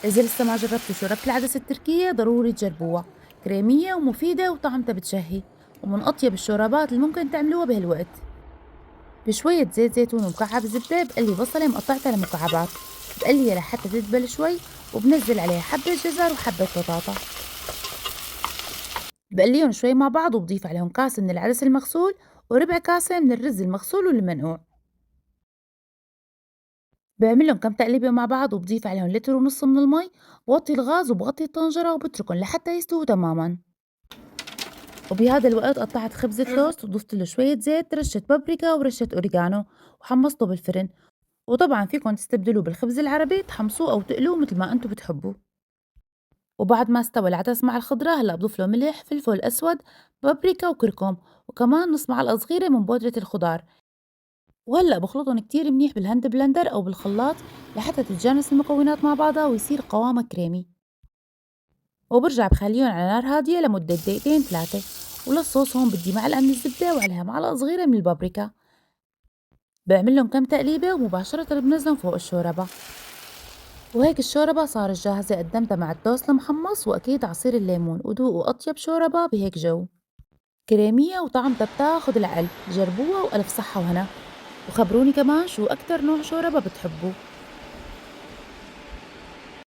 إذا لسه ما جربتوا شوربة العدس التركية ضروري تجربوها. كريمية ومفيدة وطعمتها بتشهي، ومن أطيب الشوربات اللي ممكن تعملوها بهالوقت. بشوية زيت زيتون ومكعب زبدة بقلي بصلة مقطعتها لمكعبات، بقليها لحتى تدبل شوي، وبنزل عليها حبة جزر وحبة بطاطا، بقليهم شوي مع بعض وبضيف عليهم كاسة من العدس المغسول وربع كاسة من الرز المغسول والمنقوع. بعملهم كم تقليبة مع بعض وبضيف عليهم لتر ونص من المي، بوطي الغاز وبغطي الطنجرة وبتركن لحتى يستووا تماما. وبهذا الوقت قطعت خبز التوست وضفت له شوية زيت، رشة بابريكا ورشة أوريجانو، وحمصته بالفرن. وطبعا فيكم تستبدلوه بالخبز العربي، تحمصوه أو تقلوه مثل ما أنتم بتحبوا. وبعد ما استوى العدس مع الخضرة هلأ بضيف له ملح، فلفل أسود، بابريكا وكركم، وكمان نص معلقة صغيرة من بودرة الخضار. وهلأ بخلطهم كتير منيح بالهاند بلندر أو بالخلاط لحتى تتجانس المكونات مع بعضها ويصير قوامها كريمي. وبرجع بخليهم على نار هادية لمدة دقيقتين 3. وللصوص هون بدي معلقة من الزبدة وعليها معلقة صغيرة من البابريكا. بعملهم كم تقليبة ومباشرة بنزلهم فوق الشوربة. وهيك الشوربة صارت جاهزة، قدمتها مع التوست المحمص وأكيد عصير الليمون، وذوقوا أطيب شوربة بهيك جو. كريمية وطعمتها بتاخد العقل، جربوها وألف صحة وهنا. وخبروني كمان شو أكتر نوع شوربة بتحبوا.